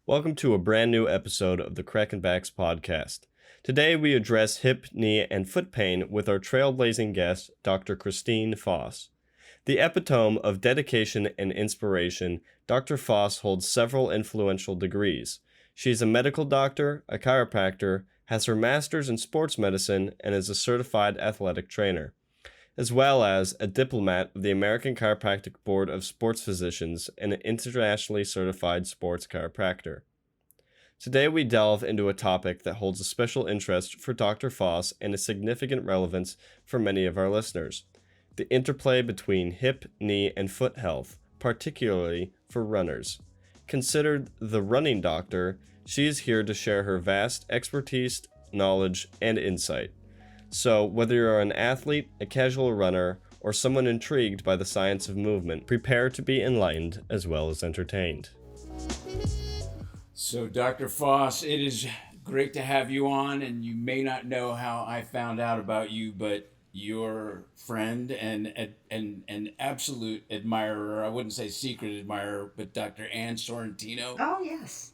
Welcome to a brand new episode of the Crackin podcast. Today we address hip, knee, and foot pain with our trailblazing guest, Dr. Christine Foss. The epitome of dedication and inspiration, Dr. Foss holds several influential degrees. She's a medical doctor, a chiropractor, has her master's in sports medicine, and is a certified athletic trainer, as well as a Diplomate of the American Chiropractic Board of Sports Physicians and an internationally certified sports chiropractor. Today we delve into a topic that holds a special interest for Dr. Foss and a significant relevance for many of our listeners: the interplay between hip, knee, and foot health, particularly for runners. Considered the running doctor, she is here to share her vast expertise, knowledge, and insight. So, whether you're an athlete, a casual runner, or someone intrigued by the science of movement, prepare to be enlightened as well as entertained. So, Dr. Foss, it is great to have you on, and you may not know how I found out about you, but your friend and an absolute admirer, I wouldn't say secret admirer, but Dr. Ann Sorrentino. Oh, yes.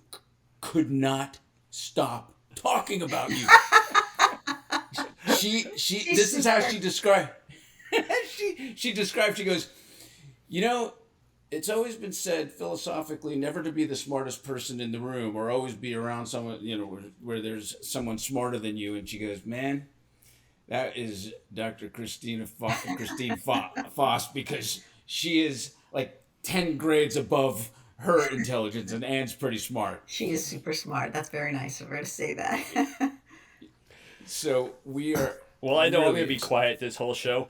Could not stop talking about you. This is how she described. she described. She goes, it's always been said philosophically never to be the smartest person in the room, or always be around someone where there's someone smarter than you. And she goes, man, that is Dr. Christine Foss, because she is like 10 grades above her intelligence, and Ann's pretty smart. She is super smart. That's very nice of her to say that. So we are. Well, I know I'm going to be quiet this whole show.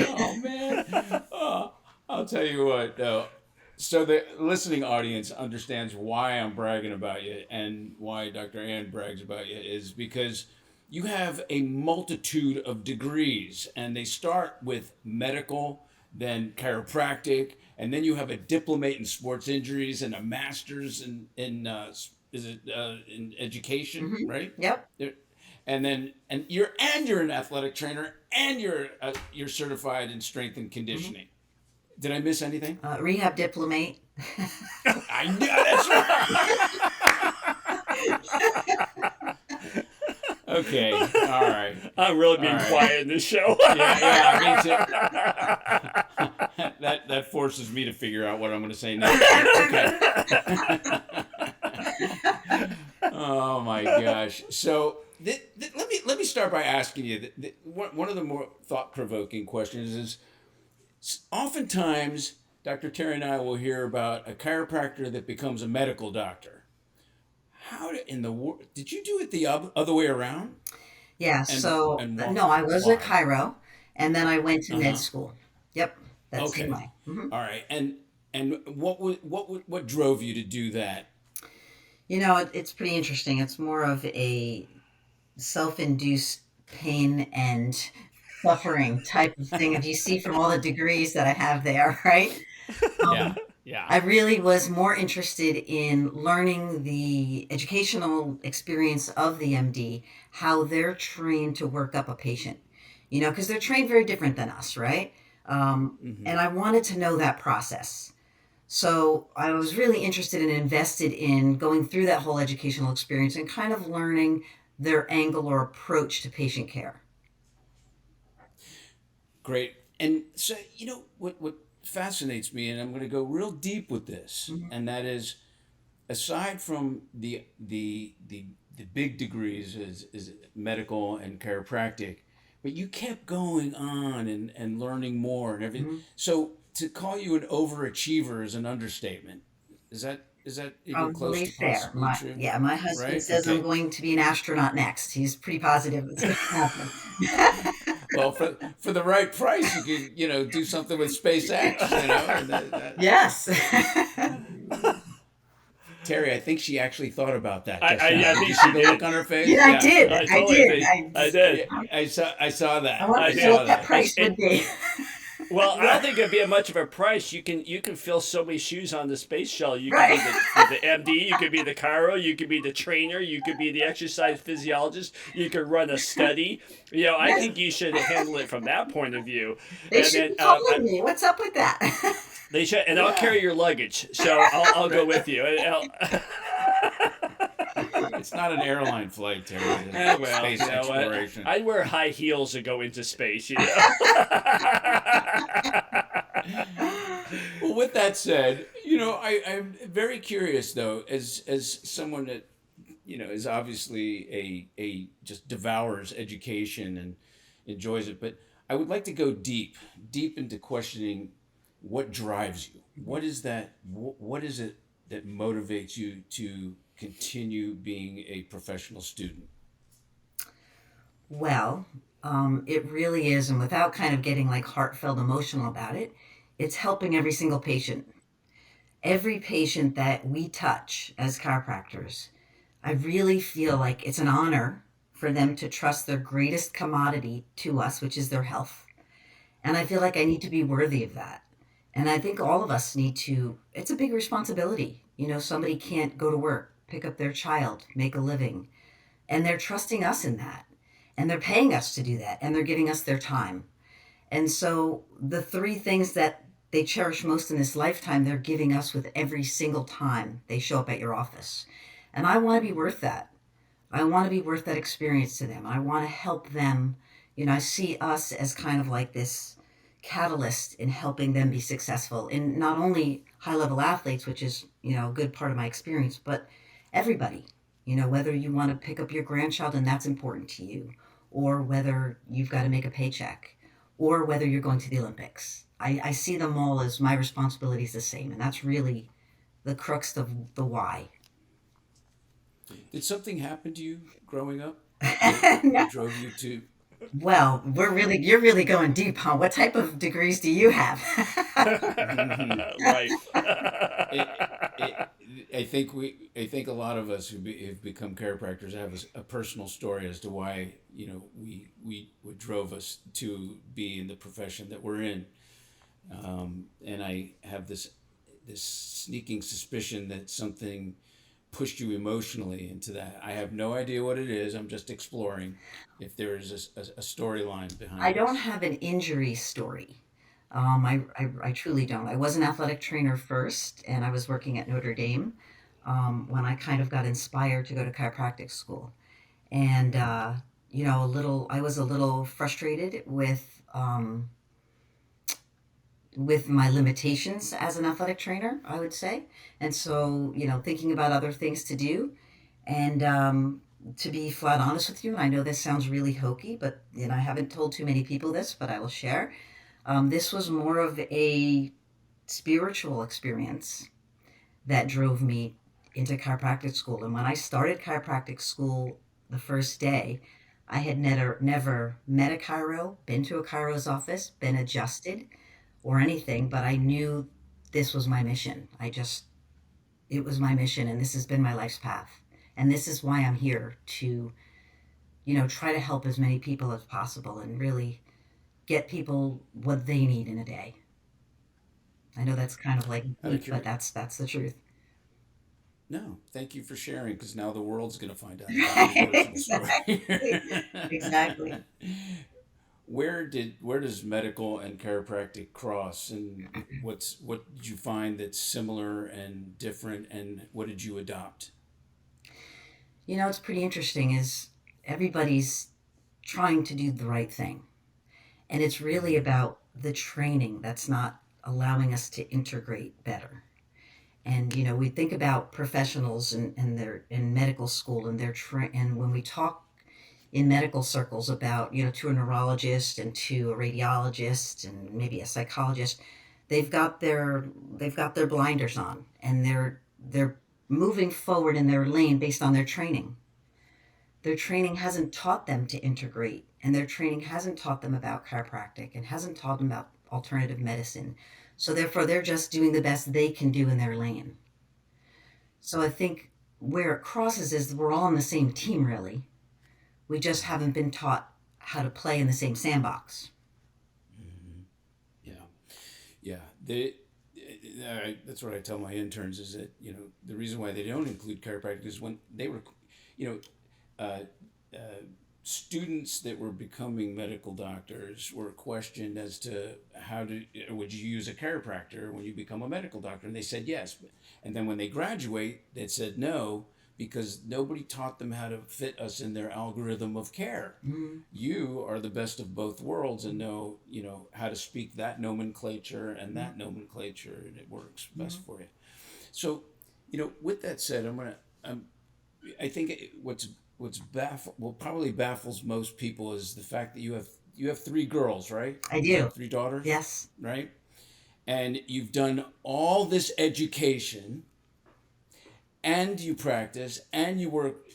Oh, man. Oh, I'll tell you what, though. So the listening audience understands why I'm bragging about you, and why Dr. Ann brags about you is because you have a multitude of degrees, and they start with medical, then chiropractic, and then you have a diplomate in sports injuries and a master's in education, Mm-hmm. right? Yep. And you're an athletic trainer, and you're certified in strength and conditioning. Mm-hmm. Did I miss anything? Rehab diplomate. I knew that's right. Okay, all right. I'm really being quiet in this show. Yeah, me too. That forces me to figure out what I'm going to say next. Okay. Oh my gosh. So let me start by asking you one of the more thought-provoking questions is, oftentimes Dr. Terry and I will hear about a chiropractor that becomes a medical doctor. How in the world did you do it the other way around? Yeah. No, I was a chiro, and then I went to med school. Yep. That's okay. Mm-hmm. All right. And what drove you to do that? It's pretty interesting. It's more of a self-induced pain and suffering type of thing, if you see from all the degrees that I have there, right? Yeah. I really was more interested in learning the educational experience of the MD, how they're trained to work up a patient, because they're trained very different than us, right? And I wanted to know that process. So I was really interested and invested in going through that whole educational experience and kind of learning their angle or approach to patient care. Great. And so, what fascinates me, and I'm going to go real deep with this, and that is, aside from the big degrees is medical and chiropractic, but you kept going on and learning more and everything. Mm-hmm. So to call you an overachiever is an understatement. Is that even close to fair? My husband says I'm going to be an astronaut next. He's pretty positive it's going to happen. Well, for the right price, you could, do something with SpaceX, Yes. Terry, I think she actually thought about that. I think you see the look on her face? Yeah, I did. I did. I saw that. I wonder what that price would be. Well, I don't think it'd be much of a price. You can fill so many shoes on the space shuttle. You could Right. be the MD, you could be the chiro, you could be the trainer, you could be the exercise physiologist, you could run a study. I think you should handle it from that point of view. They And should then be calling me. What's up with that? they should, and I'll carry your luggage, so I'll go with you. It's not an airline flight, Terry. It's Well, space you know what? exploration. I'd wear high heels to go into space. Well, with that said, I'm very curious though, as someone that is obviously a just devours education and enjoys it, but I would like to go deep into questioning what drives you. What is that? What is it that motivates you to continue being a professional student? Well, it really is, and without kind of getting like heartfelt emotional about it, it's helping every single patient. Every patient that we touch as chiropractors, I really feel like it's an honor for them to trust their greatest commodity to us, which is their health. And I feel like I need to be worthy of that. And I think all of us need to, it's a big responsibility. Somebody can't go to work, pick up their child, make a living, and they're trusting us in that. And they're paying us to do that, and they're giving us their time. And so the three things that they cherish most in this lifetime, they're giving us with every single time they show up at your office. And I want to be worth that. I want to be worth that experience to them. I want to help them. I see us as kind of like this catalyst in helping them be successful in not only high-level athletes, which is, a good part of my experience, but everybody. Whether you want to pick up your grandchild and that's important to you, or whether you've got to make a paycheck, or whether you're going to the Olympics. I see them all as my responsibility is the same, and that's really the crux of the why. Did something happen to you growing up No. that drove you to? Well, you're really going deep, huh? What type of degrees do you have? Right. I think a lot of us who have become chiropractors have a personal story as to why we what drove us to be in the profession that we're in, and I have this sneaking suspicion that something pushed you emotionally into that. I have no idea what it is. I'm just exploring if there is a storyline behind. I don't this. have an injury story. I truly don't. I was an athletic trainer first, and I was working at Notre Dame when I kind of got inspired to go to chiropractic school. And, I was a little frustrated with my limitations as an athletic trainer, I would say. And so, thinking about other things to do. And to be flat honest with you, and I know this sounds really hokey, but I haven't told too many people this, but I will share. This was more of a spiritual experience that drove me into chiropractic school. And when I started chiropractic school the first day, I had never met a chiro, been to a chiro's office, been adjusted or anything, but I knew this was my mission. It was my mission, and this has been my life's path. And this is why I'm here to, try to help as many people as possible and really get people what they need in a day. I know that's kind of like deep, but that's the truth. No, thank you for sharing, because now the world's going to find out about your personal story. Exactly. Where does medical and chiropractic cross, and what did you find that's similar and different, and what did you adopt? It's pretty interesting is everybody's trying to do the right thing. And it's really about the training that's not allowing us to integrate better. And we think about professionals and they're in medical school and and when we talk in medical circles about to a neurologist and to a radiologist and maybe a psychologist, they've got their blinders on, and they're moving forward in their lane based on their training. Their training hasn't taught them to integrate, and their training hasn't taught them about chiropractic and hasn't taught them about alternative medicine. So therefore, they're just doing the best they can do in their lane. So I think where it crosses is we're all on the same team, really. We just haven't been taught how to play in the same sandbox. Yeah. Yeah, that's what I tell my interns is that the reason why they don't include chiropractic is when they were, you know, uh, uh, students that were becoming medical doctors were questioned as to would you use a chiropractor when you become a medical doctor, and they said yes, and then when they graduate, they said no because nobody taught them how to fit us in their algorithm of care. Mm-hmm. You are the best of both worlds and know how to speak that nomenclature and that nomenclature, and it works best for you. So with that said, I think what's probably baffles most people is the fact that you have three girls, right? I do. Three daughters. Yes. Right. And you've done all this education, and you practice, and you work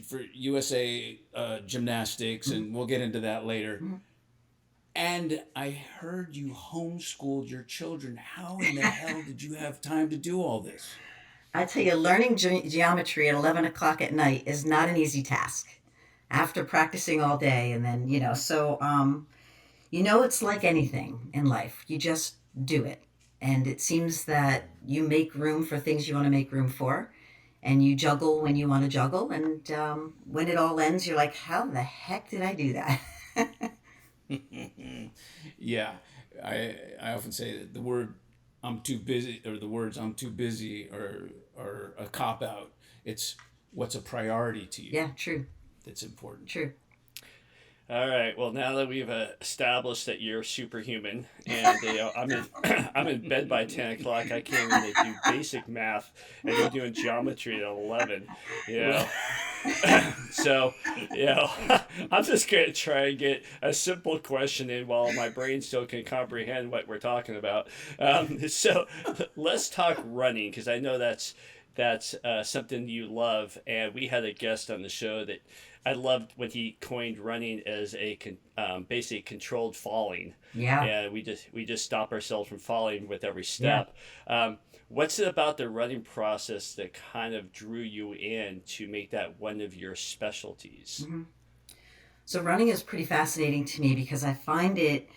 for USA Gymnastics, and we'll get into that later. Mm-hmm. And I heard you homeschooled your children. How in the hell did you have time to do all this? I tell you, learning geometry at 11 o'clock at night is not an easy task after practicing all day. And then, it's like anything in life. You just do it. And it seems that you make room for things you want to make room for. And you juggle when you want to juggle. And when it all ends, you're like, how the heck did I do that? Yeah. I often say that the word I'm too busy, or the words I'm too busy are a cop-out. It's what's a priority to you. Yeah, true. That's important. True. All right. Well, now that we've established that you're superhuman, and I'm in bed by 10 o'clock, I can't really do basic math, and you're doing geometry at 11. So, I'm just gonna try and get a simple question in while my brain still can comprehend what we're talking about. So, let's talk running, because I know that's something you love, and we had a guest on the show that I loved when he coined running as a basically controlled falling. Yeah. And we just stop ourselves from falling with every step. Yeah. What's it about the running process that kind of drew you in to make that one of your specialties? Mm-hmm. So running is pretty fascinating to me because I find it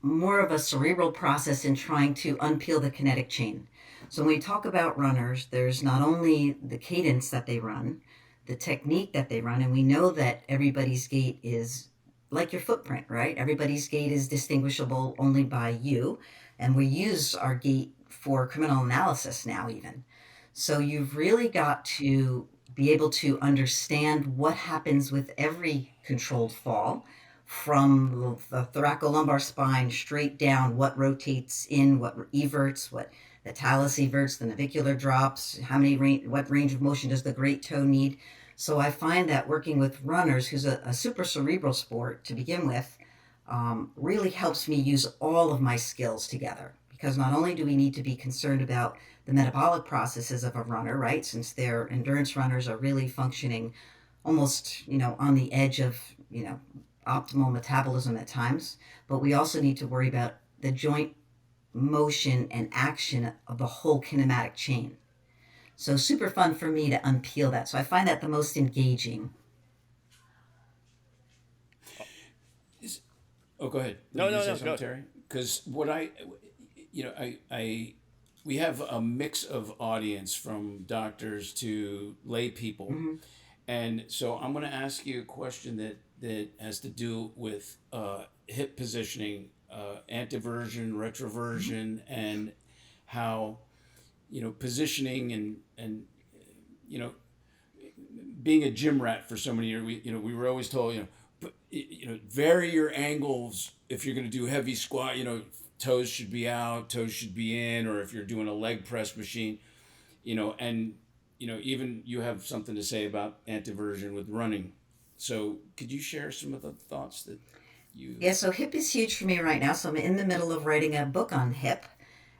more of a cerebral process in trying to unpeel the kinetic chain. So when we talk about runners, there's not only the cadence that they run, the technique that they run, and we know that everybody's gait is like your footprint, right? Everybody's gait is distinguishable only by you, and we use our gait for criminal analysis now even. So you've really got to be able to understand what happens with every controlled fall, from the thoracolumbar spine straight down, what rotates in, what everts, what the talus everts, the navicular drops, what range of motion does the great toe need. So I find that working with runners, who's a super cerebral sport to begin with, really helps me use all of my skills together. Because not only do we need to be concerned about the metabolic processes of a runner, right? Since their endurance runners are really functioning almost, on the edge of, optimal metabolism at times. But we also need to worry about the joint motion and action of the whole kinematic chain. So super fun for me to unpeel that. So I find that the most engaging. Go ahead. No, go, Terry. Because what we have a mix of audience from doctors to lay people, mm-hmm. And so I'm going to ask you a question that has to do with hip positioning, anteversion, retroversion, mm-hmm. and how positioning and being a gym rat for so many years, we were always told vary your angles if you're going to do heavy squat. Toes should be out, toes should be in, or if you're doing a leg press machine, and even you have something to say about anteversion with running. So could you share some of the thoughts that you... Yeah, so hip is huge for me right now. So I'm in the middle of writing a book on hip,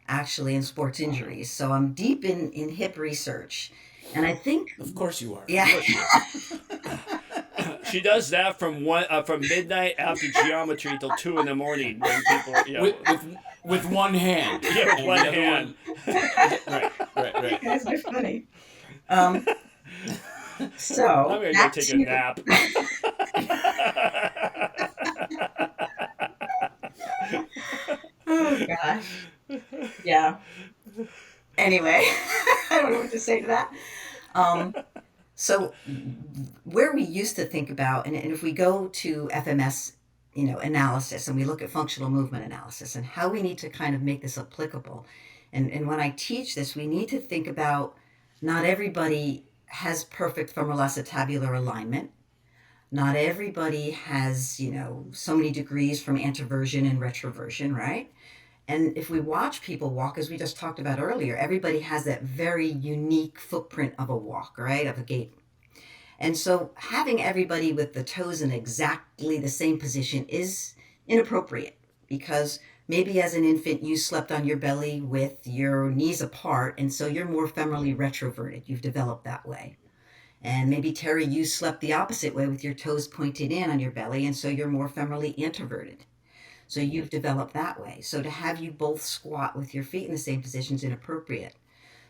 actually, and sports injuries. So I'm deep in hip research. And I think... Of course you are. Yeah. She does that from midnight after geometry till 2 a.m. when people with one hand. Yeah, with one hand. Right. You guys are funny. So I'm gonna go take a nap. gosh. Yeah. Anyway, I don't know what to say to that. Um, so where we used to think about, and if we go to FMS, analysis, and we look at functional movement analysis and how we need to kind of make this applicable. And when I teach this, we need to think about not everybody has perfect femoroacetabular alignment. Not everybody has, so many degrees from anteversion and retroversion, right? And if we watch people walk, as we just talked about earlier, everybody has that very unique footprint of a walk, right? Of a gait. And so having everybody with the toes in exactly the same position is inappropriate because maybe as an infant you slept on your belly with your knees apart, and so you're more femorally retroverted. You've developed that way. And maybe, Terry, you slept the opposite way with your toes pointed in on your belly, and so you're more femorally introverted. So you've developed that way. So to have you both squat with your feet in the same position is inappropriate.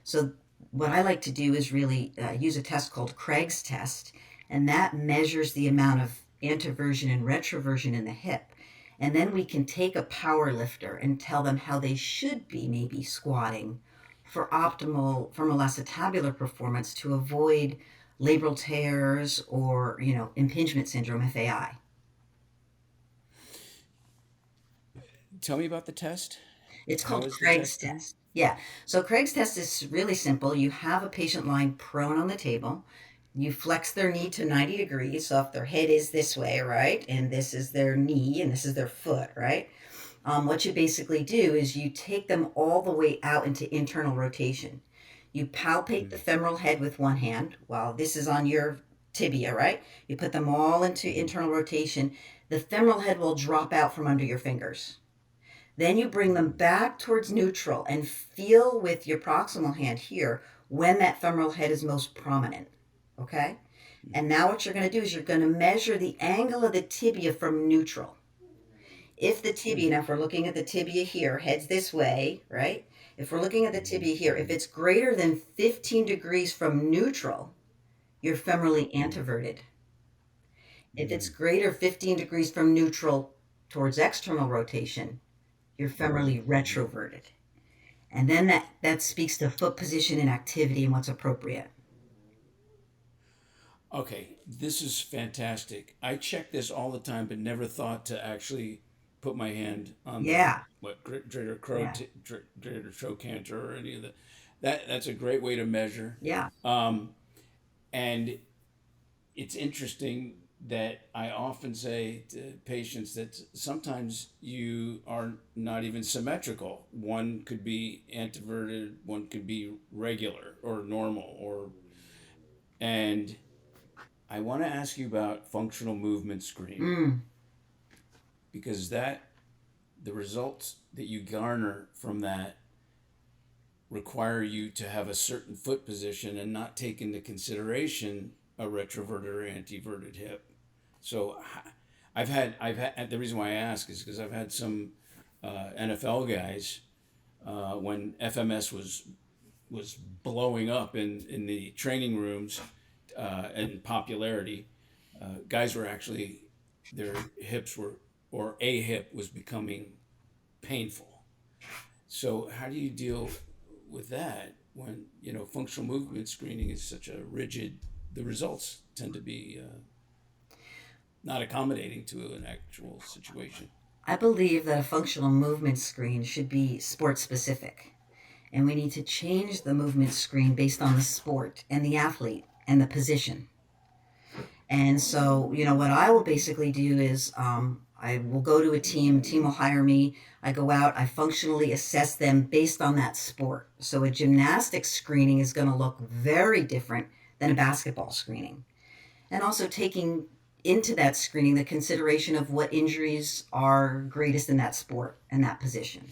So what I like to do is really use a test called Craig's test, and that measures the amount of anteversion and retroversion in the hip. And then we can take a power lifter and tell them how they should be maybe squatting for optimal femoroacetabular performance to avoid labral tears or, impingement syndrome, FAI. Tell me about the test. It's How called is the Craig's test done? test. Yeah. So Craig's test is really simple. You have a patient lying prone on the table. You flex their knee to 90 degrees. So if their head is this way, right, and this is their knee and this is their foot, right, what you basically do is you take them all the way out into internal rotation. You palpate the femoral head with one hand while this is on your tibia, right? You put them all into internal rotation. The femoral head will drop out from under your fingers. Then you bring them back towards neutral and feel with your proximal hand here when that femoral head is most prominent. Okay? And now what you're going to do is you're going to measure the angle of the tibia from neutral. If the tibia, now if we're looking at the tibia here, heads this way, right? If we're looking at the tibia here, if it's greater than 15 degrees from neutral, you're femorally anteverted. If it's greater 15 degrees from neutral towards external rotation, you're femorally retroverted. And then that speaks to foot position and activity and what's appropriate. Okay, this is fantastic. I check this all the time, but never thought to actually put my hand on Yeah. greater Yeah. greater trochanter or any of the. That's a great way to measure. Yeah. And it's interesting that I often say to patients that sometimes you are not even symmetrical. One could be anteverted, one could be regular or normal, and I want to ask you about functional movement screening because the results that you garner from that require you to have a certain foot position and not take into consideration a retroverted or anteverted hip. So I've had the reason why I ask is because I've had some NFL guys when FMS was blowing up in the training rooms and popularity. Guys were actually their hips were or a hip was becoming painful. So how do you deal with that when functional movement screening is such a rigid? The results tend to be not accommodating to an actual situation. I believe that a functional movement screen should be sport specific. And we need to change the movement screen based on the sport and the athlete and the position. And so, what I will basically do is I will go to a team will hire me. I go out, I functionally assess them based on that sport. So a gymnastics screening is going to look very different than a basketball screening. And also taking into that screening the consideration of what injuries are greatest in that sport and that position.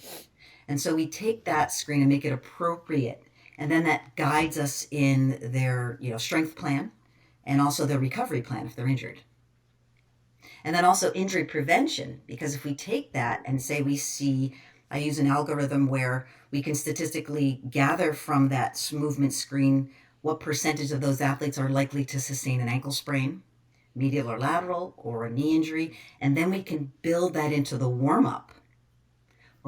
And so we take that screen and make it appropriate. And then that guides us in their strength plan and also their recovery plan if they're injured. And then also injury prevention, because if we take that and say I use an algorithm where we can statistically gather from that movement screen what percentage of those athletes are likely to sustain an ankle sprain, medial or lateral, or a knee injury, and then we can build that into the warm-up,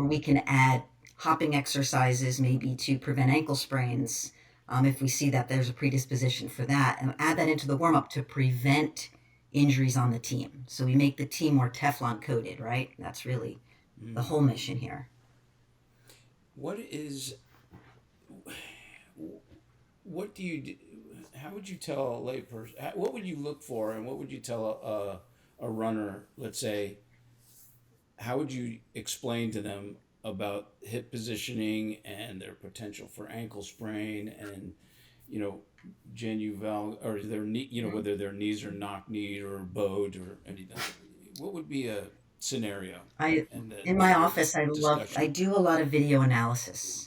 or we can add hopping exercises maybe to prevent ankle sprains, if we see that there's a predisposition for that, and add that into the warm up to prevent injuries on the team. So we make the team more Teflon coated, right? That's really the whole mission here. What do you do? How would you tell a layperson? What would you look for, and what would you tell a runner? Let's say, how would you explain to them about hip positioning and their potential for ankle sprain, and or their knee, whether their knees are knock-kneed or bowed or anything? What would be a scenario? In my office, discussion? I do a lot of video analysis.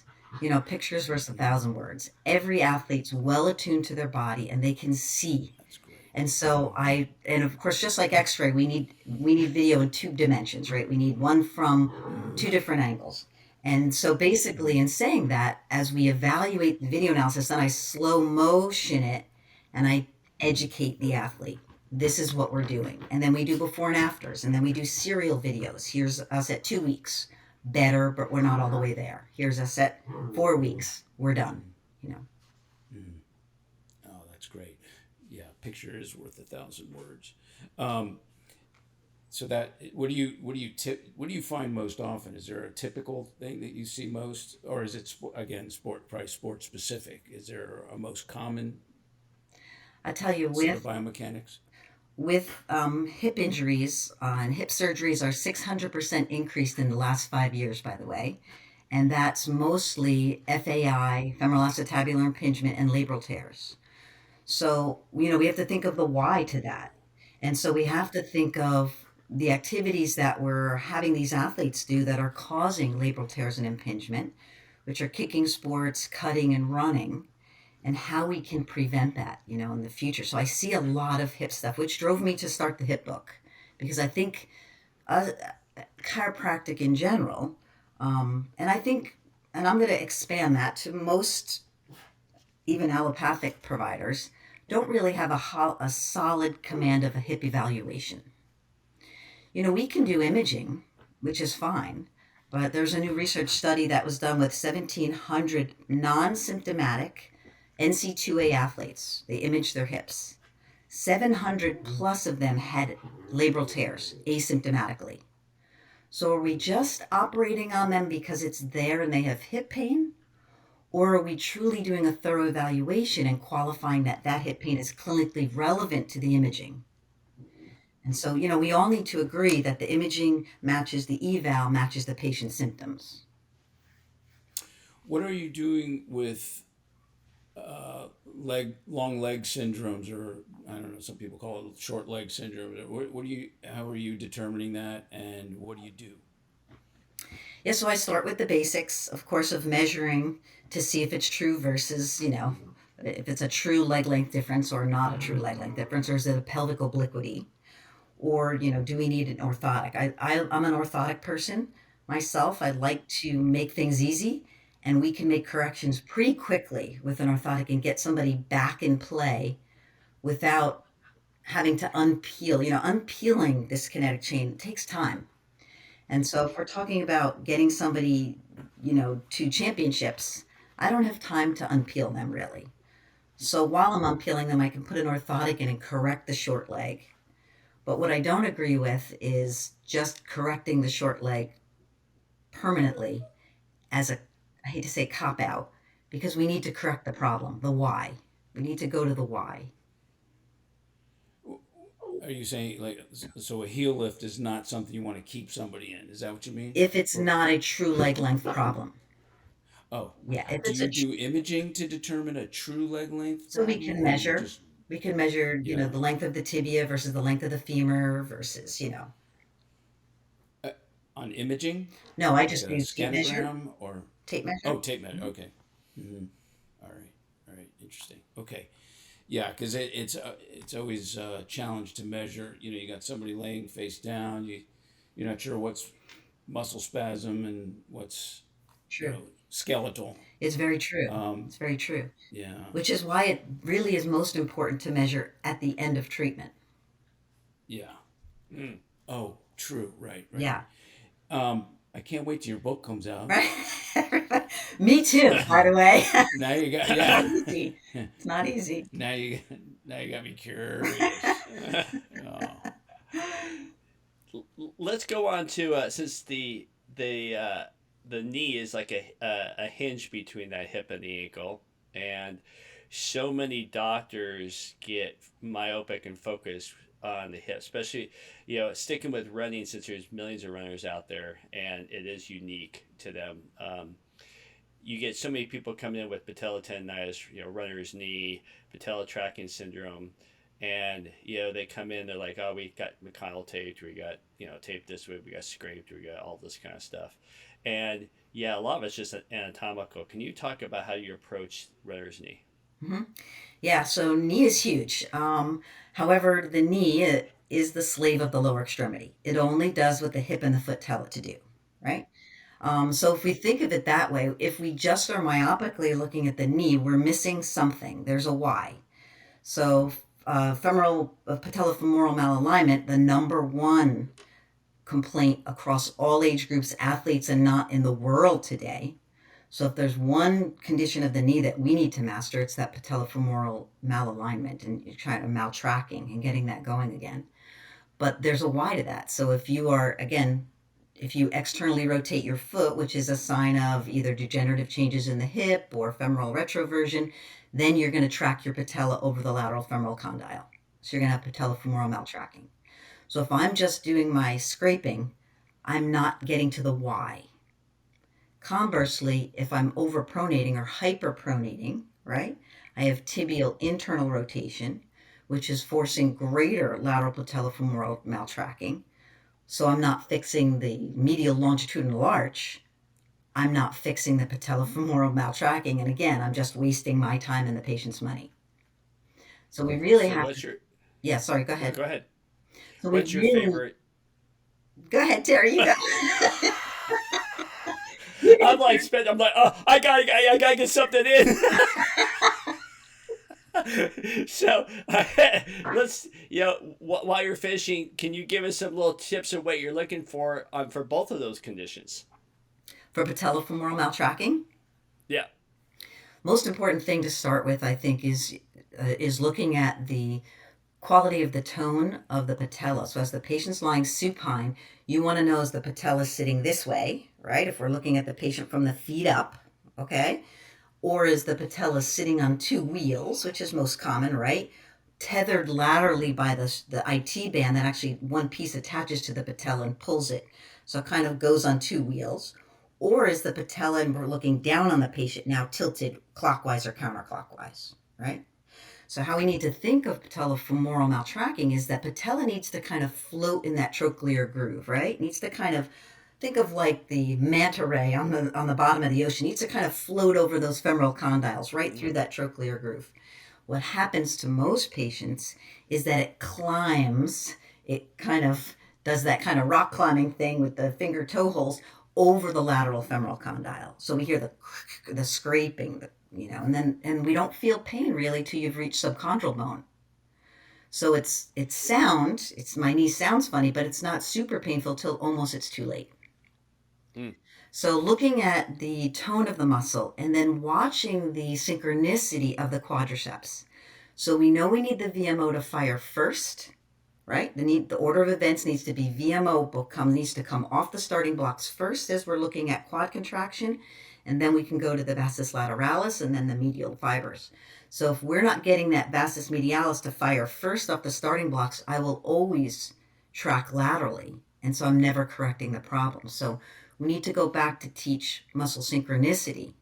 Pictures versus 1,000 words. Every athlete's well attuned to their body and they can see. That's great. And so and of course, just like X-ray, we need video in 2 dimensions, right? We need one from 2 different angles. And so basically in saying that, as we evaluate the video analysis, then I slow motion it and I educate the athlete. This is what we're doing. And then we do before and afters. And then we do serial videos. Here's us at 2 weeks. Better, but we're not all the way there. Here's us at 4 weeks. We're done. Oh, that's great. Yeah, picture is worth 1,000 words. So that what do you find most often? Is there a typical thing that you see most, or is it sport specific? Is there a most common? I tell you, sort of biomechanics. With hip injuries and hip surgeries are 600% increased in the last 5 years, by the way. And that's mostly FAI, femoral acetabular impingement, and labral tears. So, we have to think of the why to that. And so we have to think of the activities that we're having these athletes do that are causing labral tears and impingement, which are kicking sports, cutting, and running, and how we can prevent that, in the future. So I see a lot of hip stuff, which drove me to start the hip book, because I think chiropractic in general, and I think, and I'm going to expand that to most, even allopathic providers, don't really have a solid command of a hip evaluation. We can do imaging, which is fine, but there's a new research study that was done with 1,700 non-symptomatic NC2A athletes. They imaged their hips. 700 plus of them had labral tears asymptomatically. So are we just operating on them because it's there and they have hip pain? Or are we truly doing a thorough evaluation and qualifying that hip pain is clinically relevant to the imaging? And so, we all need to agree that the imaging matches the eval, matches the patient's symptoms. What are you doing with long leg syndromes, or I don't know, some people call it short leg syndrome? How are you determining that, and what do you do? Yeah, so I start with the basics, of course, of measuring to see if it's true versus, if it's a true leg length difference or not a true leg length difference, or is it a pelvic obliquity? Or, do we need an orthotic? I'm an orthotic person myself. I like to make things easy, and we can make corrections pretty quickly with an orthotic and get somebody back in play without having to unpeel. Unpeeling this kinetic chain takes time. And so if we're talking about getting somebody, to championships, I don't have time to unpeel them really. So while I'm unpeeling them, I can put an orthotic in and correct the short leg. But what I don't agree with is just correcting the short leg permanently as I hate to say cop out, because we need to correct the problem, the why. We need to go to the why. Are you saying, so a heel lift is not something you want to keep somebody in? Is that what you mean? If it's not a true leg length problem. Oh. Yeah. Do you do imaging to determine a true leg length? So we can measure. We can measure, the length of the tibia versus the length of the femur versus, on imaging? No, I just do tape measure. Scanogram or Tape measure. Oh, tape measure. Okay. Mm-hmm. All right. Interesting. Okay. Yeah, because it's always a challenge to measure. You got somebody laying face down. You're not sure what's muscle spasm and what's true skeletal. It's very true. It's very true. Yeah. Which is why it really is most important to measure at the end of treatment. Yeah. Oh, true. Right. Yeah. I can't wait till your book comes out. Right? Me too, by the way. Now you got It's not yeah. easy. It's not easy. Now you got me curious. Oh. Let's go on to since the knee is like a hinge between that hip and the ankle, and so many doctors get myopic and focused on the hip, especially sticking with running since there's millions of runners out there and it is unique to them. You get so many people coming in with patella tendonitis, runner's knee, patella tracking syndrome, and they come in, they're like, oh, we got McConnell taped, we got taped this way, we got scraped, we got all this kind of stuff, and yeah, a lot of it's just anatomical. Can you talk about how you approach runner's knee? Hmm. Yeah, so knee is huge. However, the knee is the slave of the lower extremity. It only does what the hip and the foot tell it to do, right? So if we think of it that way, if we just are myopically looking at the knee, we're missing something. There's a why. So patellofemoral malalignment, the number one complaint across all age groups, athletes, and not in the world today. So if there's one condition of the knee that we need to master, it's that patellofemoral malalignment, and you're trying to maltracking and getting that going again. But there's a why to that. So if you externally rotate your foot, which is a sign of either degenerative changes in the hip or femoral retroversion, then you're going to track your patella over the lateral femoral condyle. So you're going to have patellofemoral maltracking. So if I'm just doing my scraping, I'm not getting to the why. Conversely, if I'm overpronating or hyperpronating, right, I have tibial internal rotation, which is forcing greater lateral patellofemoral maltracking. So I'm not fixing the medial longitudinal arch. I'm not fixing the patellofemoral maltracking. And again, I'm just wasting my time and the patient's money. So we really So have what's to. your Yeah, sorry, go no, ahead. go ahead. So we What's your really. favorite? Go ahead, Terry, you go. I'm like oh, I gotta get something in. So let's while you're fishing, can you give us some little tips of what you're looking for for both of those conditions? For patellofemoral maltracking, Yeah. most important thing to start with, I think, is looking at the quality of the tone of the patella. So as the patient's lying supine, you want to know, is the patella sitting this way, right? If we're looking at the patient from the feet up, okay? Or is the patella sitting on two wheels, which is most common, right? Tethered laterally by the IT band that actually one piece attaches to the patella and pulls it. So it kind of goes on two wheels. Or is the patella, and we're looking down on the patient now, tilted clockwise or counterclockwise, right? So how we need to think of patellofemoral maltracking is that patella needs to kind of float in that trochlear groove, right? It needs to kind of think of like the manta ray on the bottom of the ocean. It needs to kind of float over those femoral condyles right through that trochlear groove. What happens to most patients is that it climbs, it kind of does that kind of rock climbing thing with the finger toe holes over the lateral femoral condyle. So we hear the scraping, and we don't feel pain really till you've reached subchondral bone. So it's my knee sounds funny, but it's not super painful till almost it's too late. Mm. So looking at the tone of the muscle and then watching the synchronicity of the quadriceps. So we know we need the VMO to fire first, right? The order of events needs to be VMO needs to come off the starting blocks first as we're looking at quad contraction, and then we can go to the vastus lateralis and then the medial fibers. So if we're not getting that vastus medialis to fire first off the starting blocks, I will always track laterally, and so I'm never correcting the problem. So we need to go back to teach muscle synchronicity.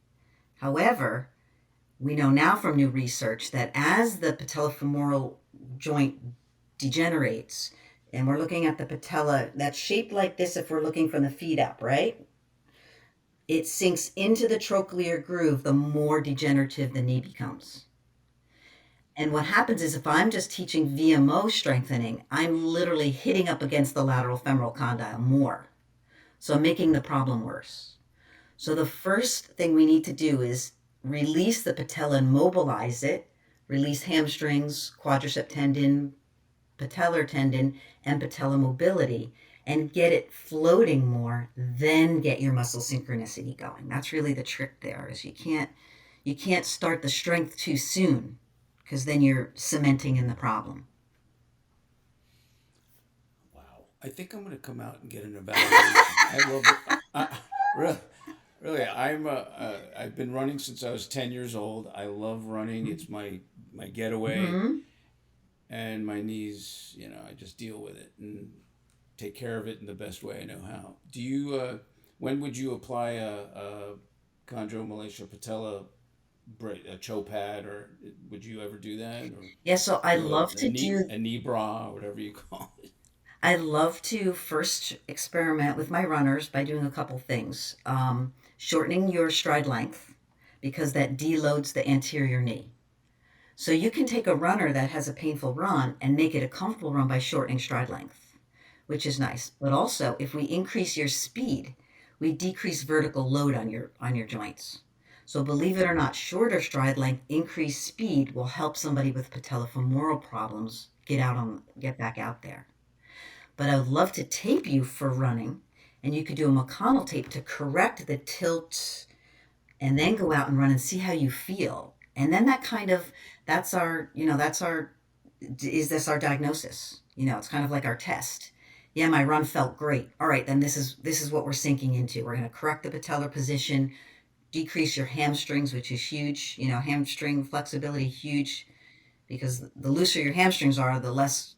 However, we know now from new research that as the patellofemoral joint degenerates, and we're looking at the patella that's shaped like this if we're looking from the feet up, right? It sinks into the trochlear groove the more degenerative the knee becomes. And what happens is if I'm just teaching VMO strengthening, I'm literally hitting up against the lateral femoral condyle more. So I'm making the problem worse. So the first thing we need to do is release the patella and mobilize it, release hamstrings, quadricep tendon, patellar tendon, and patella mobility, and get it floating more, then get your muscle synchronicity going. That's really the trick there, is you can't start the strength too soon, because then you're cementing in the problem. Wow. I think I'm going to come out and get an evaluation. I love it. Really, really, I've been running since I was 10 years old. I love running. It's my getaway. Mm-hmm. And my knees, I just deal with it and take care of it in the best way I know how. Do you, when would you apply a chondromalacia patella, a CHO pad, or would you ever do that? Or Yeah, so I do love to do a knee bra, or whatever you call it? I love to first experiment with my runners by doing a couple things. Shortening your stride length, because that deloads the anterior knee. So you can take a runner that has a painful run and make it a comfortable run by shortening stride length, which is nice. But also, if we increase your speed, we decrease vertical load on your joints. So believe it or not, shorter stride length, increased speed will help somebody with patellofemoral problems get back out there. But I would love to tape you for running, and you could do a McConnell tape to correct the tilt, and then go out and run and see how you feel. And then that's our diagnosis? It's kind of like our test. Yeah, my run felt great. All right, then this is what we're sinking into. We're going to correct the patellar position, decrease your hamstrings, which is huge. Hamstring flexibility, huge, because the looser your hamstrings are, the less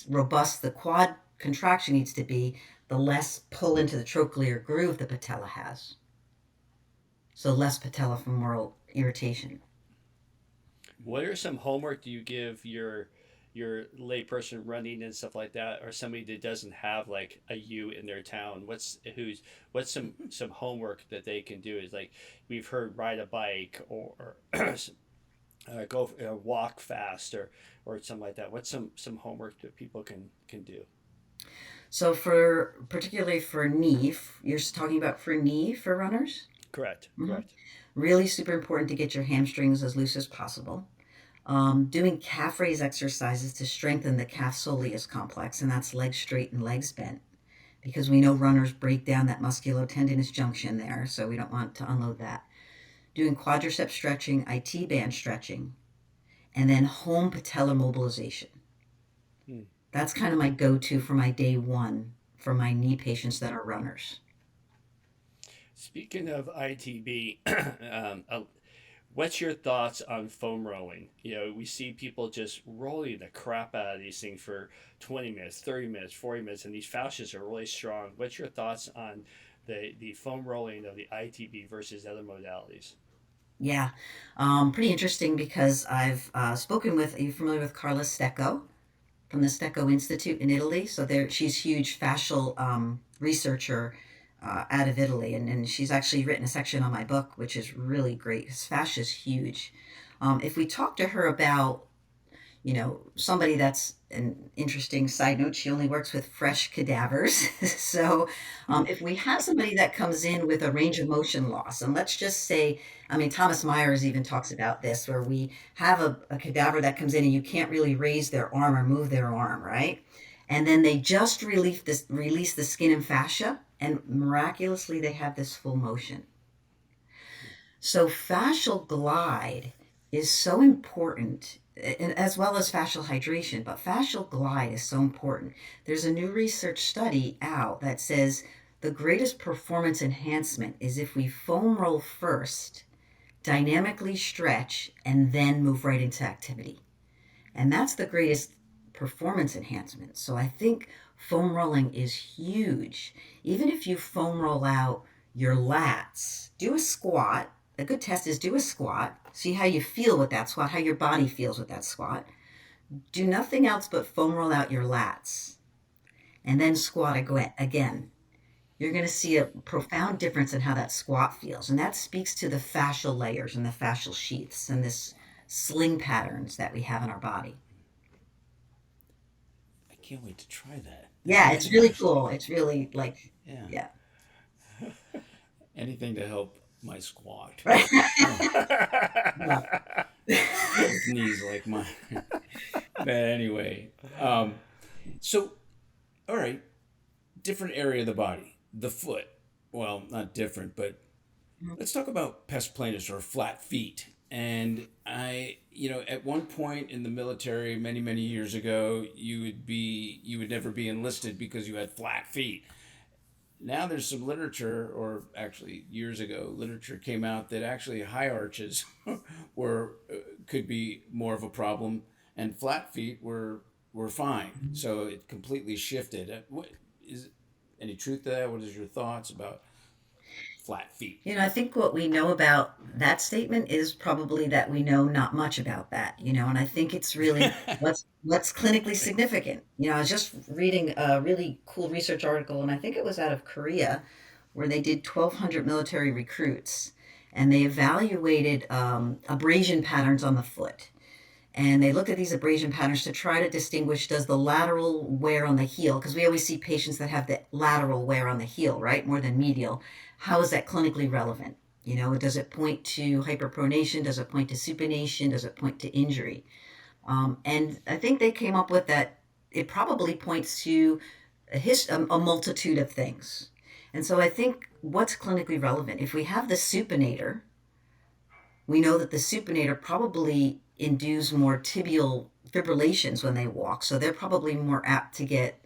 robust the quad contraction needs to be, the less pull into the trochlear groove the patella has. So less patellofemoral irritation. What are some homework do you give your layperson running and stuff like that, or somebody that doesn't have like a U in their town? What's some homework that they can do? Is like, we've heard ride a bike, or go walk fast, or something like that. What's some homework that people can do? So particularly for knee, you're talking about for knee for runners? Correct. Mm-hmm. Correct. Really super important to get your hamstrings as loose as possible. Doing calf raise exercises to strengthen the calf soleus complex, and that's legs straight and legs bent, because we know runners break down that musculotendinous junction there, so we don't want to unload that. Doing quadricep stretching, IT band stretching, and then home patellar mobilization. That's kind of my go-to for my day one for my knee patients that are runners. Speaking of ITB, what's your thoughts on foam rolling? We see people just rolling the crap out of these things for 20 minutes, 30 minutes, 40 minutes, and these fascias are really strong. What's your thoughts on the foam rolling of the ITB versus other modalities? Yeah, pretty interesting, because I've spoken with, are you familiar with Carla Stecco from the Stecco Institute in Italy? So she's a huge fascial researcher out of Italy, and she's actually written a section on my book, which is really great, because fascia is huge. If we talk to her about, somebody that's an interesting side note, she only works with fresh cadavers. So if we have somebody that comes in with a range of motion loss, and let's just say, Thomas Myers even talks about this, where we have a cadaver that comes in and you can't really raise their arm or move their arm, right? And then they just release the skin and fascia, and miraculously they have this full motion. So fascial glide is so important, as well as fascial hydration, but fascial glide is so important. There's a new research study out that says the greatest performance enhancement is if we foam roll first, dynamically stretch, and then move right into activity. And that's the greatest performance enhancement. So I think foam rolling is huge. Even if you foam roll out your lats, do a squat. A good test is do a squat. See how you feel with that squat, how your body feels with that squat. Do nothing else but foam roll out your lats, and then squat again. You're going to see a profound difference in how that squat feels. And that speaks to the fascial layers and the fascial sheaths and this sling patterns that we have in our body. I can't wait to try that. Yeah, it's really cool. It's really yeah. Anything to help my squat. Right. With knees like mine. But anyway, so all right, different area of the body, the foot. Well, not different, but let's talk about pes planus or flat feet. And at one point in the military, many, many years ago, you would never be enlisted because you had flat feet. Now there's some literature, or actually years ago, literature came out that actually high arches could be more of a problem, and flat feet were fine. So it completely shifted. What is any truth to that? What is your thoughts about flat feet? I think what we know about that statement is probably that we know not much about that, and I think it's really what's clinically significant. I was just reading a really cool research article, and I think it was out of Korea, where they did 1,200 military recruits, and they evaluated abrasion patterns on the foot. And they looked at these abrasion patterns to try to distinguish, does the lateral wear on the heel, because we always see patients that have the lateral wear on the heel, right, more than medial. How is that clinically relevant? Does it point to hyperpronation? Does it point to supination? Does it point to injury? And I think they came up with that it probably points to a multitude of things. And so I think what's clinically relevant, if we have the supinator, we know that the supinator probably induce more tibial fibrillations when they walk. So they're probably more apt to get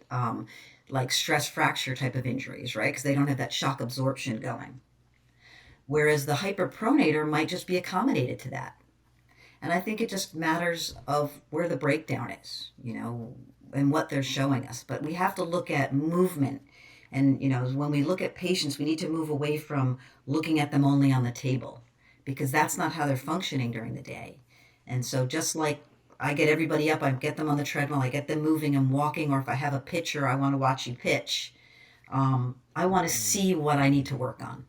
like stress fracture type of injuries, right? Because they don't have that shock absorption going. Whereas the hyperpronator might just be accommodated to that. And I think it just matters of where the breakdown is, and what they're showing us. But we have to look at movement. And, when we look at patients, we need to move away from looking at them only on the table, because that's not how they're functioning during the day. And so just like I get everybody up, I get them on the treadmill, I get them moving and walking, or if I have a pitcher, I want to watch you pitch. I want to see what I need to work on.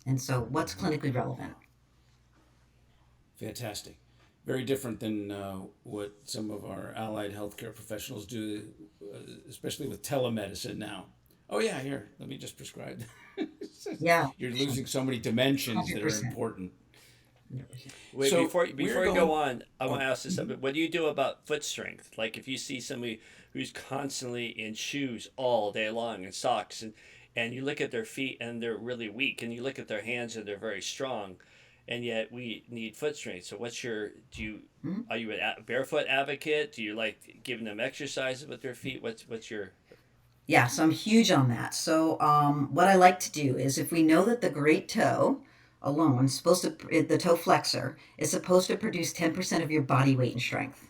And so what's clinically relevant? Fantastic. Very different than what some of our allied healthcare professionals do, especially with telemedicine now. Oh yeah, here, let me just prescribe. Yeah. You're losing so many dimensions 100%. that are important. Wait, So before we're you go going- on, I want to ask you something. What do you do about foot strength? Like if you see somebody who's constantly in shoes all day long and socks, and you look at their feet and they're really weak, and you look at their hands and they're very strong, and yet we need foot strength. So are you a barefoot advocate? Do you like giving them exercises with their feet? What's your... Yeah, so I'm huge on that. So what I like to do is, if we know that the great toe alone is the toe flexor is supposed to produce 10% of your body weight and strength.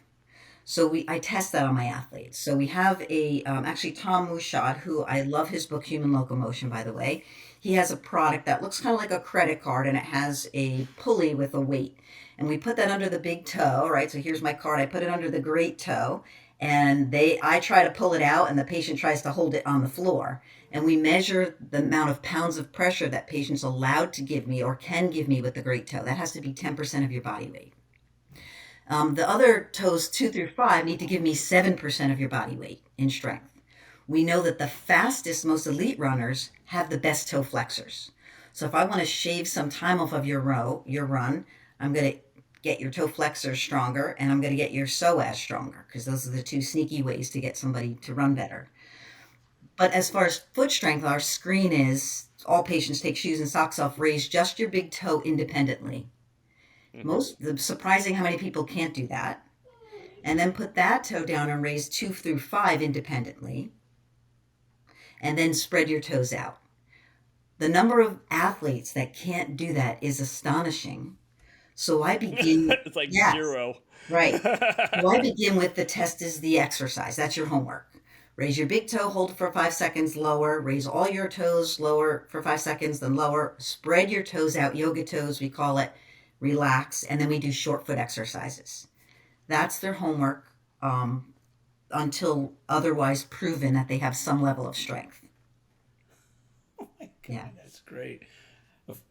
So I test that on my athletes. So we have actually Tom Mushad, who I love his book, Human Locomotion, by the way. He has a product that looks kind of like a credit card, and it has a pulley with a weight. And we put that under the big toe, right? So here's my card. I put it under the great toe, and I try to pull it out, and the patient tries to hold it on the floor. And we measure the amount of pounds of pressure that patient's allowed to give me or can give me with the great toe. That has to be 10% of your body weight. The other toes, 2 through 5, need to give me 7% of your body weight in strength. We know that the fastest, most elite runners have the best toe flexors. So if I want to shave some time off of your run, I'm going to get your toe flexors stronger, and I'm going to get your psoas stronger, because those are the two sneaky ways to get somebody to run better. But as far as foot strength, our screen is all patients take shoes and socks off, raise just your big toe independently. Surprising how many people can't do that. And then put that toe down and raise 2 through 5 independently. And then spread your toes out. The number of athletes that can't do that is astonishing. So I begin... It's like yes, zero. Right. So I begin with the test is the exercise. That's your homework. Raise your big toe, hold it for 5 seconds, lower. Raise all your toes, lower for 5 seconds, then lower. Spread your toes out, yoga toes, we call it. Relax, and then we do short foot exercises. That's their homework until otherwise proven that they have some level of strength. Oh my God, Yeah. that's great.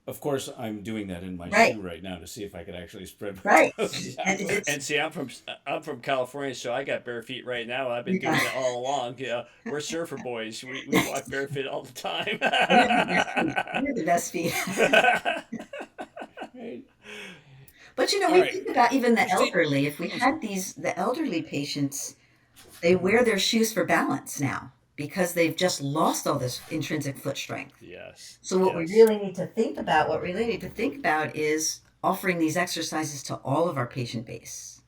Of course, I'm doing that in my Right. shoe right now to see if I could actually spread my Right. toes out. And it's, And see, I'm from California, so I got bare feet right now. I've been doing it all along. Yeah, we're surfer boys. We walk barefoot all the time. we're the best feet. Right. But All we right. think about even the Christine- elderly. If we had the elderly patients, they wear their shoes for balance now because they've just lost all this intrinsic foot strength. Yes. So what we Yes. really need to think about is offering these exercises to all of our patient base.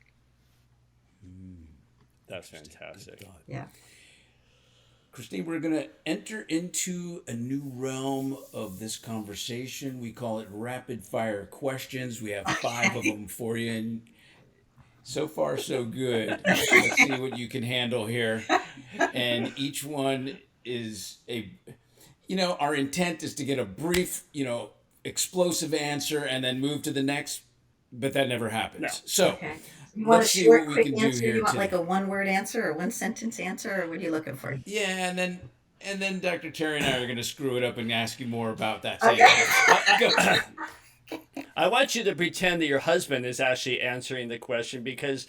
That's fantastic. Yeah. Christine, we're going to enter into a new realm of this conversation. We call it rapid fire questions. We have 5 of them for you. And so far, so good. Let's see what you can handle here. And each one is our intent is to get a brief, explosive answer and then move to the next, but that never happens. No. So Okay. You want a let's see short, what we quick can do answer? here You want today. like a one-word answer or one-sentence answer, or what are you looking for? Yeah, and then Dr. Terry and I are going to screw it up and ask you more about that. Go. I want you to pretend that your husband is actually answering the question because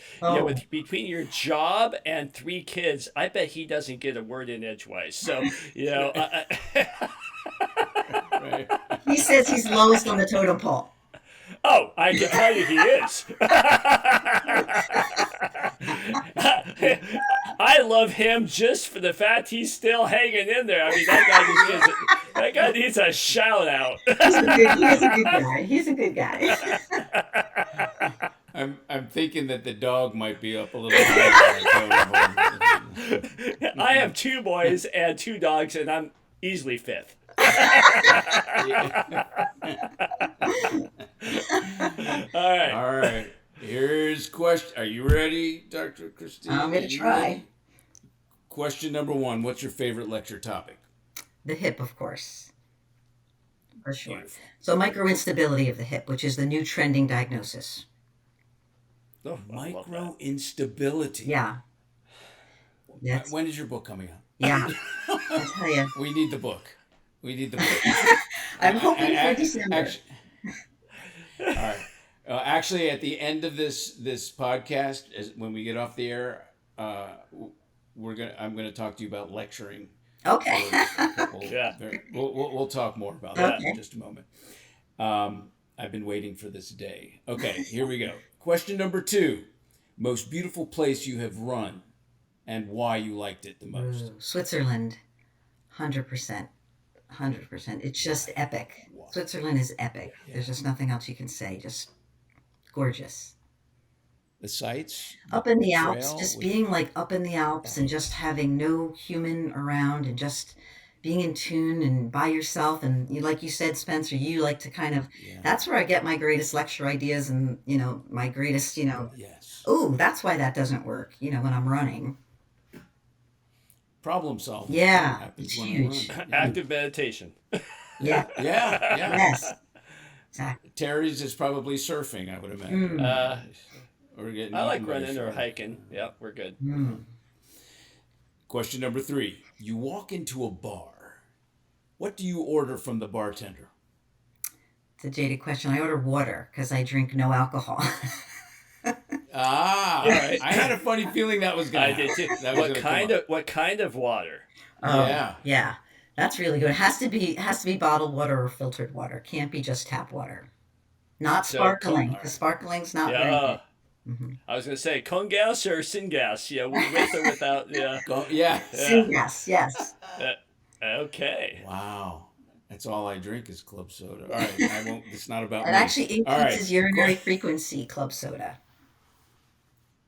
between your job and 3 kids, I bet he doesn't get a word in edgewise. So, Right. He says he's lowest on the totem pole. Oh, I can tell you he is. I love him just for the fact he's still hanging in there. I mean, that guy needs a shout out. He's a good guy. He's a good guy. I'm thinking that the dog might be up a little higher. I have 2 boys and 2 dogs, and I'm easily 5th. All right. Here's question. Are you ready, Dr. Christine? I'm going to try. Question number 1. What's your favorite lecture topic? The hip, of course. For sure. Beautiful. So microinstability of the hip, which is the new trending diagnosis. Oh, I love that. Microinstability. Yeah. Yes. When is your book coming out? Yeah. I tell you. We need the book. I'm hoping for December. All right. Actually, at the end of this podcast, when we get off the air, I'm gonna talk to you about lecturing. Okay. Yeah. We'll talk more about that in just a moment. I've been waiting for this day. Okay, here we go. Question number 2: most beautiful place you have run, and why you liked it the most. Switzerland, 100%. 100%. It's just epic. Wow. Switzerland is epic. Yeah. There's just nothing else you can say. Just gorgeous. The sights Up in the Alps, trail just with- being like up in the Alps and just having no human around and just being in tune and by yourself. And like you said, Spencer, you like to kind of, that's where I get my greatest lecture ideas and, my greatest, Yes. oh, that's why that doesn't work, when I'm running. Problem solving. Yeah, Happens it's when I'm huge. running. Active meditation. Yeah. Yeah. Yes. Exactly. Terry's is probably surfing, I would imagine. Or getting I like eaten by running or shark. hiking. Yeah, we're good. Question number 3: you walk into a bar. What do you order from the bartender? It's a jaded question. I order water because I drink no alcohol. All right. I had a funny feeling that was going I to did too. That was What kind of water? Yeah. Yeah. That's really good. It has to be bottled water or filtered water. Can't be just tap water. Not So, sparkling. Because sparkling's not very Yeah. good. I was gonna say con gas or sin gas. Yeah, with or without. Yeah. Yeah. Yes, yes. Okay. Wow. That's all I drink is club soda. All right. I won't. It's not about It me. actually All right. increases urinary frequency, club soda.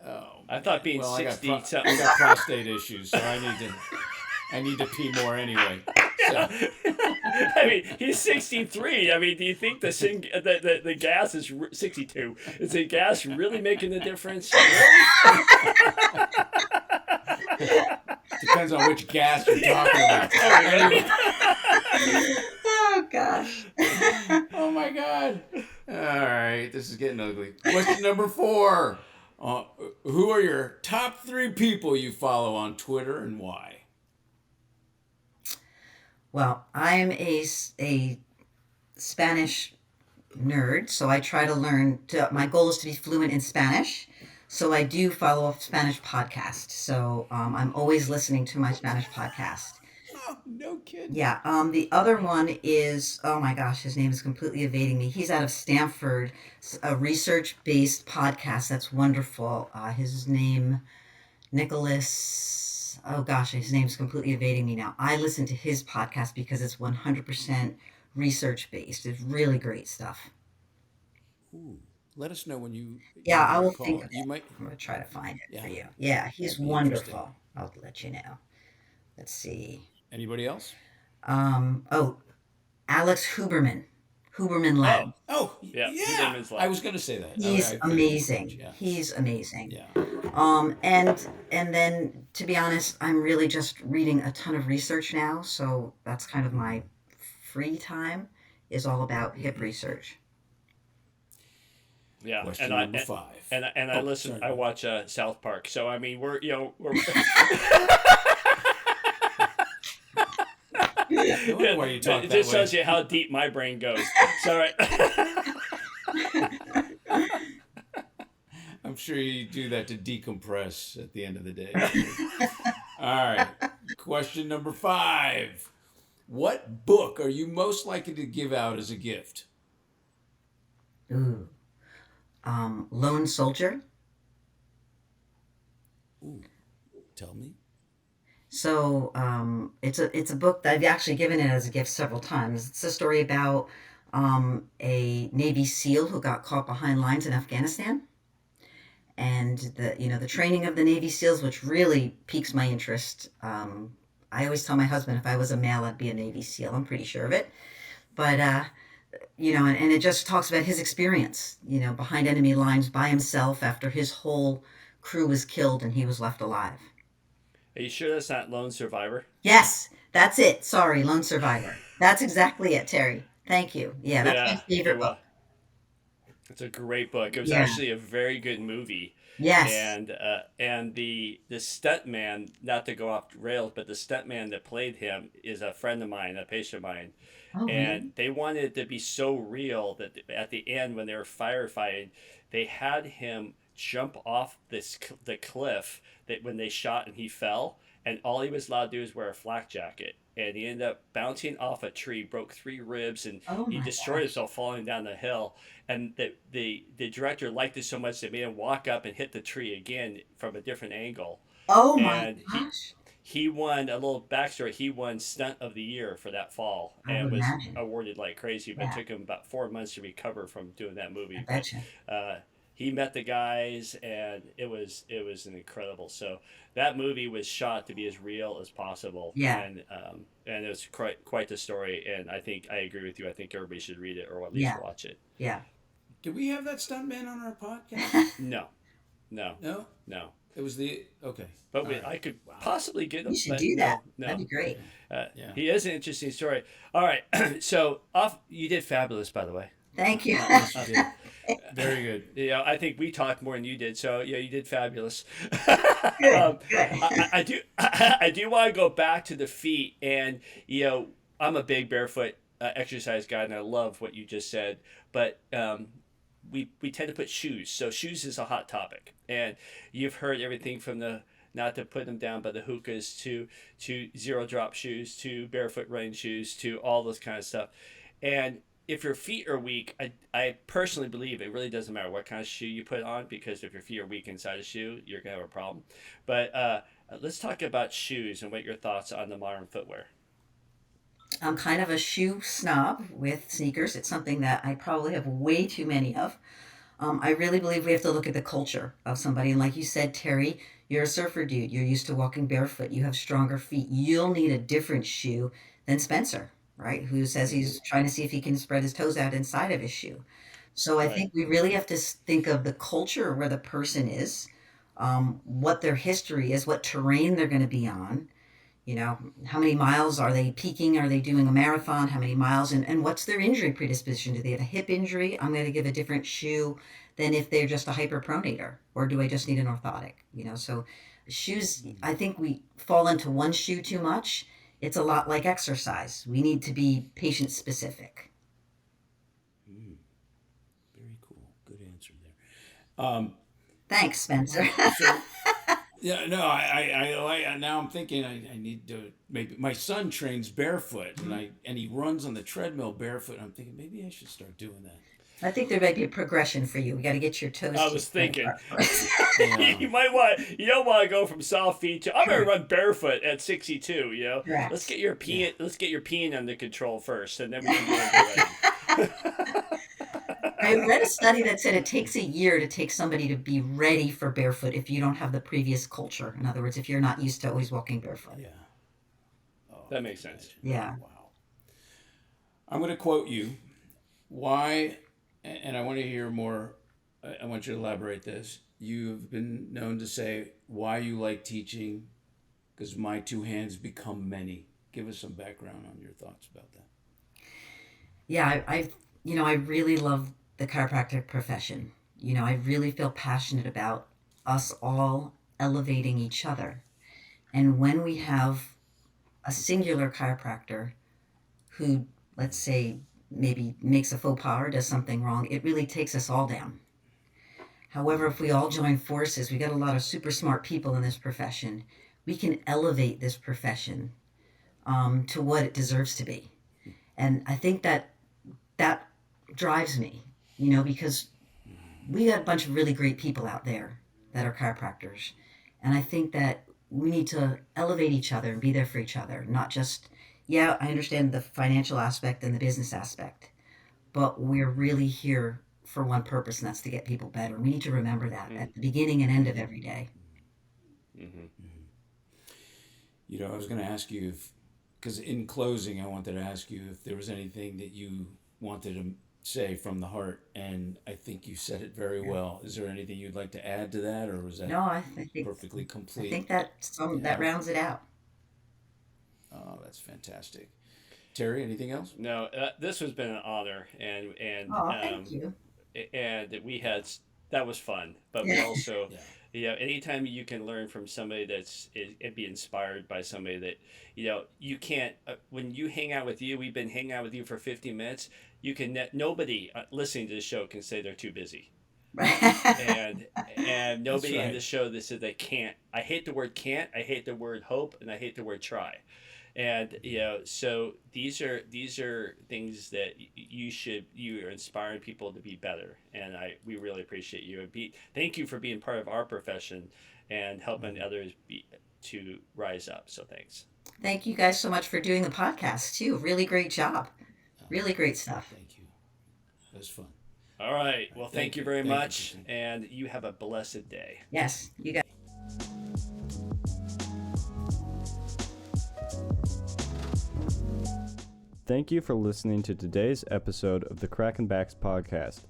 Oh. I thought being Well, 60 I something. got prostate issues, so I need to pee more anyway. So, I mean, he's 63. I mean, do you think the gas is 62? Is the gas really making a difference? Really? depends on which gas you're talking about. Anyway. Oh gosh. Oh my God. All right. This is getting ugly. Question number 4. Who are your top 3 people you follow on Twitter and why? Well, I am a Spanish nerd, so I try to learn. My goal is to be fluent in Spanish, so I do follow a Spanish podcast. So I'm always listening to my Spanish podcast. Oh, no kidding. Yeah. The other one is, oh my gosh, his name is completely evading me. He's out of Stanford, a research-based podcast that's wonderful. His name, Nicholas, oh gosh, his name's completely evading me now. I listen to his podcast because it's 100% research based. It's really great stuff. Ooh, let us know when Yeah, I will call think it. of You it. might. I'm going to try to find it Yeah, for you. Yeah, he's that'd be interesting. wonderful. I'll let you know. Let's see. Anybody else? Oh, Alex Huberman, Huberman Oh, Lab. Oh, yeah, yeah. Huberman's I Lab. was going to say that. He's I've heard him much. amazing. Yeah. He's amazing. Yeah. And then to be honest, I'm really just reading a ton of research now, so that's kind of my free time is all about hip research. Yeah, Question and number 5. I listen. Sorry. I watch South Park. So I mean, we're. No wonder why you talk It that just way. shows you how deep my brain goes. Sorry. I'm sure you do that to decompress at the end of the day. All right. Question number 5. What book are you most likely to give out as a gift? Ooh. Lone Soldier. Ooh, tell me. So it's a book that I've actually given it as a gift several times. It's a story about a Navy SEAL who got caught behind lines in Afghanistan, and the training of the Navy SEALs, which really piques my interest. I always tell my husband if I was a male, I'd be a Navy SEAL. I'm pretty sure of it. But and it just talks about his experience, behind enemy lines by himself after his whole crew was killed and he was left alive. Are you sure that's not Lone Survivor? Yes, that's it. Sorry, Lone Survivor. That's exactly it, Terry. Thank you. Yeah, that's my favorite book. It's a great book. It was Yeah. actually a very good movie. Yes. And the stuntman, not to go off rails, but the stuntman that played him is a friend of mine, a patient of mine. Oh, And really? they wanted it to be so real that at the end, when they were firefighting, they had him jump off the cliff that when they shot and he fell, and all he was allowed to do is wear a flak jacket. And he ended up bouncing off a tree, broke 3 ribs, and Oh he my destroyed gosh. himself falling down the hill. And the director liked it so much they made him walk up and hit the tree again from a different angle. Oh my And gosh. he won a little backstory. He won stunt of the year for that fall, I and would was imagine. awarded like crazy. But Yeah. it took him about 4 months to recover from doing that I movie. But bet you. he met the guys, and it was an incredible. So that movie was shot to be as real as possible. Yeah. And it was quite the story. And I think I agree with you. I think everybody should read it or at least Yeah. watch it. Yeah. Did we have that stuntman on our podcast? No. No? It was okay. But All right. I could possibly get him. You should but do that. No. That'd be great. Yeah. He is an interesting story. All right, so you did fabulous, by the way. Thank you. Yes, you did. Very good. Yeah, I think we talked more than you did, so yeah, you did fabulous. Good. Good. I do want to go back to the feet, and I'm a big barefoot exercise guy, and I love what you just said, but we tend to put shoes. So shoes is a hot topic, and you've heard everything from the not to put them down, but the hookahs to zero drop shoes to barefoot running shoes to all this kind of stuff. And if your feet are weak, I personally believe it really doesn't matter what kind of shoe you put on, because if your feet are weak inside a shoe, you're gonna have a problem. But let's talk about shoes and what your thoughts on the modern footwear. I'm kind of a shoe snob with sneakers. It's something that I probably have way too many of. I really believe we have to look at the culture of somebody. And like you said, Terry, you're a surfer dude. You're used to walking barefoot. You have stronger feet. You'll need a different shoe than Spencer, right? Who says he's trying to see if he can spread his toes out inside of his shoe. So I Right. think we really have to think of the culture where the person is, what their history is, what terrain they're going to be on. How many miles are they peaking? Are they doing a marathon? How many miles? And what's their injury predisposition? Do they have a hip injury? I'm going to give a different shoe than if they're just a hyperpronator, or do I just need an orthotic? So shoes, I think we fall into one shoe too much. It's a lot like exercise. We need to be patient specific. Very cool. Good answer there. Thanks, Spencer. So, yeah, no, I now I'm thinking I need to maybe my son trains barefoot and he runs on the treadmill barefoot. And I'm thinking maybe I should start doing that. I think there might be a progression for you. We got to get your toes. I was thinking. Yeah. You don't want to go from soft feet to I'm gonna run barefoot at 62. You know, Correct. let's get your peeing under control first, and then we can go into it. I read a study that said it takes a year to take somebody to be ready for barefoot if you don't have the previous culture. In other words, if you're not used to always walking barefoot. Yeah. Oh, That makes sense. Yeah. Wow. I'm going to quote you. Why, and I want to hear more. I want you to elaborate this. You've been known to say why you like teaching, because my two hands become many. Give us some background on your thoughts about that. Yeah, I really love the chiropractic profession. I really feel passionate about us all elevating each other. And when we have a singular chiropractor who, let's say, maybe makes a faux pas or does something wrong, it really takes us all down. However, if we all join forces, we got a lot of super smart people in this profession, we can elevate this profession to what it deserves to be. And I think that drives me, because we got a bunch of really great people out there that are chiropractors. And I think that we need to elevate each other and be there for each other, not just, I understand the financial aspect and the business aspect, but we're really here for one purpose, and that's to get people better. We need to remember that at the beginning and end of every day. Mm-hmm. I was going to ask you because in closing, I wanted to ask you if there was anything that you wanted to say from the heart, and I think you said it very well. Is there anything you'd like to add to that, or was that No, I think perfectly complete? I think that rounds it out. Oh, that's fantastic. Terry, anything else? No, this has been an honor, and Thank you. and that was fun. But we also, anytime you can learn from somebody and be inspired by somebody that, you can't. When you hang out with you, we've been hanging out with you for 50 minutes. Nobody listening to the show can say they're too busy. and nobody in the show that said they can't. I hate the word can't. I hate the word hope, and I hate the word try. And so these are things that you are inspiring people to be better, and we really appreciate you. Thank you for being part of our profession and helping others to rise up. So thanks. Thank you guys so much for doing the podcast too. Really great job. Really great stuff. Thank you. It was fun. All right. Well, thank you very Thank you, much, Christine. and you have a blessed day. Yes, you guys. Thank you for listening to today's episode of the Crackin' podcast.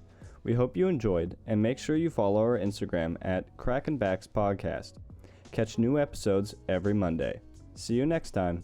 We hope you enjoyed, and make sure you follow our Instagram at Crackin' podcast. Catch new episodes every Monday. See you next time.